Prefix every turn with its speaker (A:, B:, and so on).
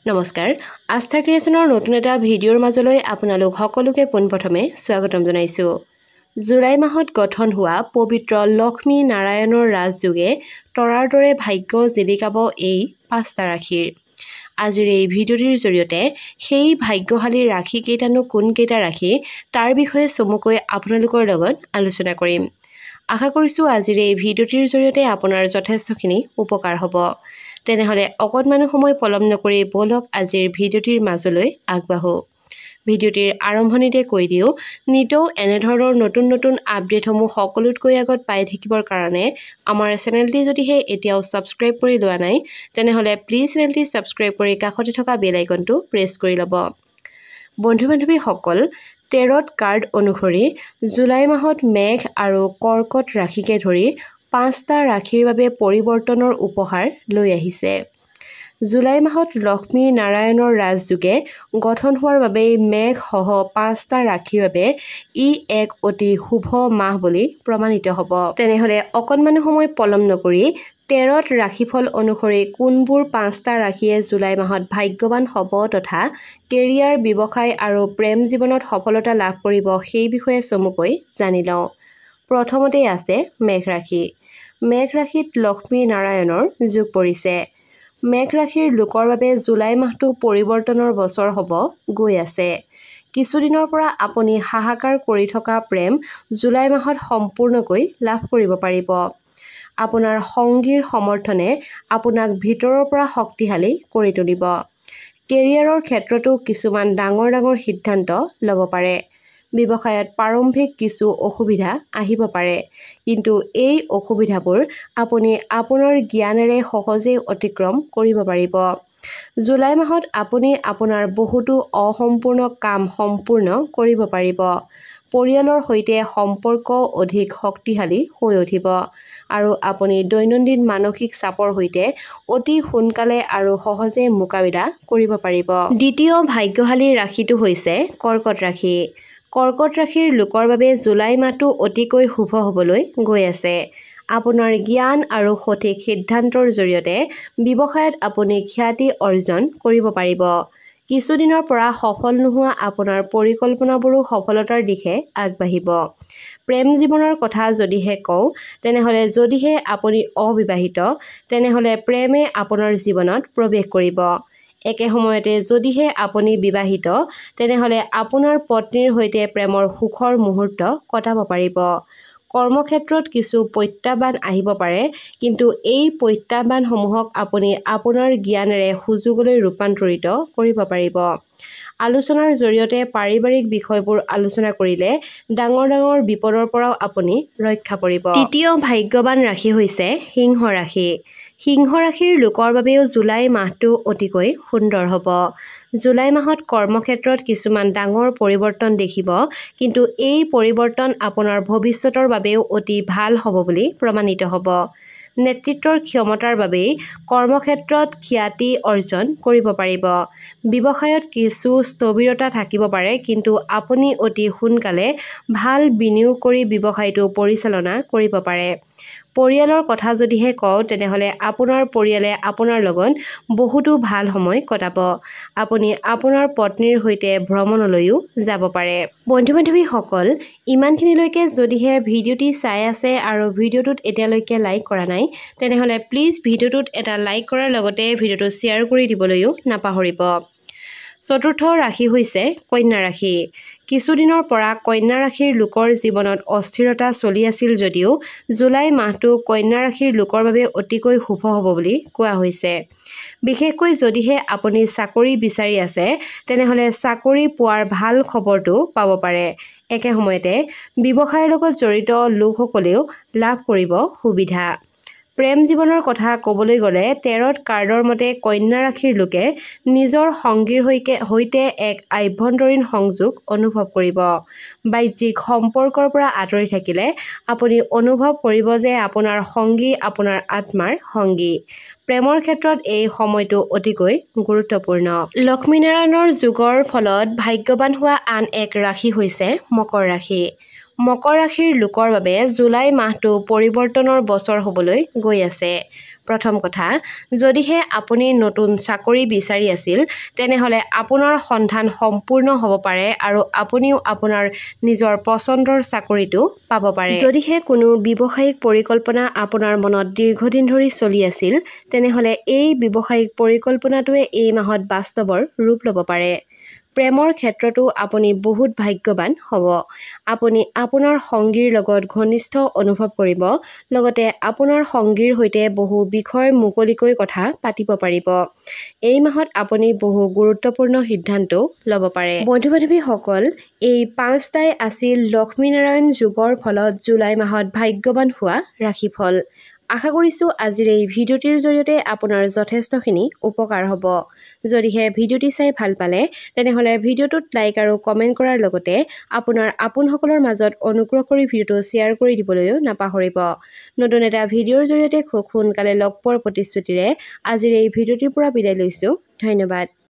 A: নমস্কাৰ আস্থা ক্ৰিয়েচনৰ নতুন এটা ভিডিঅ'ৰ মাজলৈ আপোনালোক সকলোকে পোনপ্ৰথমে স্বাগতম জনাইছো। জুলাই মাহত গঠন হোৱা পবিত্ৰ লক্ষ্মী নাৰায়ণৰ ৰাজযোগে তৰাৰ দৰে ভাগ্য জিলিকাব এই 5টা ৰাশিৰ। আজিৰ এই ভিডিঅ'টিৰ জৰিয়তে সেই ভাগ্যশালী ৰাশি কেইটানো কোন কেইটা ৰাশি তাৰ বিষয়ে চমুকৈ আপোনালোকৰ লগত আলোচনা কৰিম। আশা কৰিছোঁ আজিৰ এই ভিডিঅ'টিৰ জৰিয়তে আপোনাৰ যথেষ্টখিনি উপকাৰ হ'ব। তেনেহলে অকণমান সময় পলম নকৰি বলক আজিৰ ভিডিঅ'টিৰ মাজলৈ আগবাঢ়ো। ভিডিঅ'টিৰ আৰম্ভণিতে কৈ দিওঁ, নিতৌ এনেধৰণৰ নতুন নতুন আপডেটসমূহ সকলোতকৈ আগত পাই থাকিবৰ কাৰণে আমাৰ চেনেলটি যদিহে এতিয়াও ছাবস্ক্ৰাইব কৰি লোৱা নাই তেনেহলে প্লিজ চেনেলটি ছাবস্ক্ৰাইব কৰি কাষতে থকা বেল আইকনটো প্ৰেছ কৰি ল'ব। বন্ধু-বান্ধৱীসকল, টেৰট কাৰ্ড অনুসৰি জুলাই মাহত মেঘ আৰু কৰ্কট ৰাশিকে ধৰি 5টা ৰাশিৰ বাবে পৰিৱৰ্তনৰ উপহাৰ লৈ আহিছে। জুলাই মাহত লক্ষ্মী নাৰায়ণৰ ৰাজযোগে গঠন হোৱাৰ বাবে মেঘ সহ 5টা ৰাশিৰ বাবে ই এক অতি শুভ মাহ বুলি প্ৰমাণিত হ'ব। তেনেহলে অকণমান সময় পলম নকৰি টেৰট ৰাশিফল অনুসৰি কোনবোৰ 5টা ৰাশিয়ে জুলাই মাহত ভাগ্যৱান হ'ব তথা কেৰিয়াৰ, ব্যৱসায় আৰু প্ৰেম জীৱনত সফলতা লাভ কৰিব সেই বিষয়ে চমুকৈ জানি লওঁ। প্ৰথমতেই আছে মেঘ ৰাশি। মেঘ ৰাশিত লক্ষ্মী নাৰায়ণৰ যোগ পৰিছে। মেঘ ৰাশিৰ লোকৰ বাবে জুলাই মাহটো পৰিৱৰ্তনৰ বছৰ হ'ব গৈ আছে। কিছুদিনৰ পৰা আপুনি হাহাকাৰ কৰি থকা প্ৰেম জুলাই মাহত সম্পূৰ্ণকৈ লাভ কৰিব পাৰিব। আপোনাৰ সংগীৰ সমৰ্থনে আপোনাক ভিতৰৰ পৰা শক্তিশালী কৰি তুলিব। কেৰিয়াৰৰ ক্ষেত্ৰতো কিছুমান ডাঙৰ সিদ্ধান্ত ল'ব পাৰে। ব্যৱসায়ত প্ৰাৰম্ভিক কিছু অসুবিধা আহিব পাৰে, কিন্তু এই অসুবিধাবোৰ আপুনি আপোনাৰ জ্ঞানেৰে সহজেই অতিক্ৰম কৰিব পাৰিব। জুলাই মাহত আপুনি আপোনাৰ বহুতো অসম্পূৰ্ণ কাম সম্পূৰ্ণ কৰিব পাৰিব। পৰিয়ালৰ সৈতে সম্পৰ্ক অধিক শক্তিশালী হৈ উঠিব আৰু আপুনি দৈনন্দিন মানসিক চাপৰ সৈতে অতি সোনকালে আৰু সহজে মোকাবিলা কৰিব পাৰিব। দ্বিতীয় ভাগ্যশালী ৰাশিটো হৈছে কৰ্কট ৰাশি। কৰ্কট ৰাশিৰ লোকৰ বাবে জুলাই মাহটো অতিকৈ শুভ হ'বলৈ গৈ আছে। আপোনাৰ জ্ঞান আৰু সঠিক সিদ্ধান্তৰ জৰিয়তে ব্যৱসায়ত আপুনি খ্যাতি অৰ্জন কৰিব পাৰিব। কিছুদিনৰ পৰা সফল নোহোৱা আপোনাৰ পৰিকল্পনাবোৰো সফলতাৰ দিশে আগবাঢ়িব। প্ৰেম জীৱনৰ কথা যদিহে কওঁ তেনেহলে যদিহে আপুনি অবিবাহিত তেনেহলে প্ৰেমে আপোনাৰ জীৱনত প্ৰৱেশ কৰিব। একে সময়তে যদিহে আপুনি বিবাহিত তেনেহলে আপোনাৰ পত্নীৰ সৈতে প্ৰেমৰ সুখৰ মুহূৰ্ত কটাব পাৰিব। কৰ্মক্ষেত্ৰত কিছু প্ৰত্যাহ্বান আহিব পাৰে, কিন্তু এই প্ৰত্যাহ্বানসমূহক আপুনি আপোনাৰ জ্ঞানেৰে সুযোগলৈ ৰূপান্তৰিত কৰিব পাৰিব। আলোচনাৰ জৰিয়তে পাৰিবাৰিক বিষয়বোৰ আলোচনা কৰিলে ডাঙৰ বিপদৰ পৰাও আপুনি ৰক্ষা পৰিব। তৃতীয় ভাগ্যৱান ৰাশি হৈছে সিংহ ৰাশি। সিংহ ৰাশিৰ লোকৰ বাবেও জুলাই মাহটো অতিকৈ সুন্দৰ হ'ব। জুলাই মাহত কৰ্মক্ষেত্ৰত কিছুমান ডাঙৰ পৰিৱৰ্তন দেখিব, কিন্তু এই পৰিৱৰ্তন আপোনাৰ ভৱিষ্যতৰ বাবেও অতি ভাল হ'ব বুলি প্ৰমাণিত হ'ব। নেতৃত্বৰ ক্ষমতাৰ বাবেই কৰ্মক্ষেত্ৰত খ্যাতি অৰ্জন কৰিব পাৰিব। ব্যৱসায়ত কিছু স্থবিৰতা থাকিব পাৰে, কিন্তু আপুনি অতি সোনকালে ভাল বিনিয়োগ কৰি ব্যৱসায়টো পৰিচালনা কৰিব পাৰে। পৰিয়ালৰ কথা যদিহে কওঁ তেনেহলে আপোনাৰ পৰিয়ালে আপোনাৰ লগত বহুতো ভাল সময় কটাব। আপুনি আপোনাৰ পত্নীৰ সৈতে ভ্ৰমণলৈও যাব পাৰে। বন্ধু-বান্ধৱীসকল, ইমানখিনিলৈকে যদিহে ভিডিঅ'টি চাই আছে আৰু ভিডিঅ'টোত এতিয়ালৈকে লাইক কৰা নাই তেনেহলে প্লিজ ভিডিঅ'টোত এটা লাইক কৰাৰ লগতে ভিডিঅ'টো শ্বেয়াৰ কৰি দিবলৈও নাপাহৰিব। চতুৰ্থ ৰাশি হৈছে কন্যা ৰাশি। কিছুদিনৰ পৰা কন্যা ৰাশিৰ লোকৰ জীৱনত অস্থিৰতা চলি আছিল যদিও জুলাই মাহটো কন্যা ৰাশিৰ লোকৰ বাবে অতিকৈ শুভ হ'ব বুলি কোৱা হৈছে। বিশেষকৈ যদিহে আপুনি চাকৰি বিচাৰি আছে তেনেহলে চাকৰি পোৱাৰ ভাল খবৰটো পাব পাৰে। একে সময়তে ব্যৱসায়ৰ লগত জড়িত লোকসকলেও লাভ কৰিব সুবিধা। প্ৰেম জীৱনৰ কথা ক'বলৈ গ'লে টেৰট কাৰ্ডৰ মতে কন্যা ৰাশিৰ লোকে নিজৰ সংগীৰ সৈতে এক আভ্যন্তৰীণ সংযোগ অনুভৱ কৰিব। বাহ্যিক সম্পৰ্কৰ পৰা আঁতৰি থাকিলে আপুনি অনুভৱ কৰিব যে আপোনাৰ সংগী আপোনাৰ আত্মাৰ সংগী। প্ৰেমৰ ক্ষেত্ৰত এই সময়টো অতিকৈ গুৰুত্বপূৰ্ণ। লক্ষ্মীনাৰায়ণৰ যোগৰ ফলত ভাগ্যৱান হোৱা আন এক ৰাশি হৈছে মকৰ ৰাশি। মকৰ ৰাশিৰ লোকৰ বাবে জুলাই মাহটো পৰিৱৰ্তনৰ বছৰ হ'বলৈ গৈ আছে। প্ৰথম কথা, যদিহে আপুনি নতুন চাকৰি বিচাৰি আছিল তেনেহ'লে আপোনাৰ সন্ধান সম্পূৰ্ণ হ'ব পাৰে আৰু আপুনিও আপোনাৰ নিজৰ পচন্দৰ চাকৰিটো পাব পাৰে। যদিহে কোনো ব্যৱসায়িক পৰিকল্পনা আপোনাৰ মনত দীৰ্ঘদিন ধৰি চলি আছিল তেনেহ'লে এই ব্যৱসায়িক পৰিকল্পনাটোৱে এই মাহত বাস্তৱৰ ৰূপ ল'ব পাৰে। প্ৰেমৰ ক্ষেত্ৰতো আপুনি বহুত ভাগ্যৱান হ'ব। আপুনি আপোনাৰ সংগীৰ লগত ঘনিষ্ঠ অনুভৱ কৰিব, লগতে আপোনাৰ সংগীৰ সৈতে বহু বিষয় মুকলিকৈ কথা পাতিব পাৰিব। এই মাহত আপুনি বহু গুৰুত্বপূৰ্ণ সিদ্ধান্তও ল'ব পাৰে। বন্ধু-বান্ধৱীসকল, এই 5টাই আছিল লক্ষ্মীনাৰায়ণ যোগৰ ফলত জুলাই মাহত ভাগ্যৱান হোৱা ৰাশিফল। আশা কৰিছোঁ আজিৰ এই ভিডিঅ'টিৰ জৰিয়তে আপোনাৰ যথেষ্টখিনি উপকাৰ হ'ব। যদিহে ভিডিঅ'টি চাই ভাল পালে তেনেহ'লে ভিডিঅ'টোত লাইক আৰু কমেণ্ট কৰাৰ লগতে আপোনাৰ আপোনসকলৰ মাজত অনুগ্ৰহ কৰি ভিডিঅ'টো শ্বেয়াৰ কৰি দিবলৈও নাপাহৰিব। নতুন এটা ভিডিঅ'ৰ জৰিয়তে খুব সোনকালে লগ পোৱাৰ প্ৰতিশ্ৰুতিৰে আজিৰ এই ভিডিঅ'টিৰ পৰা বিদায় লৈছোঁ। ধন্যবাদ।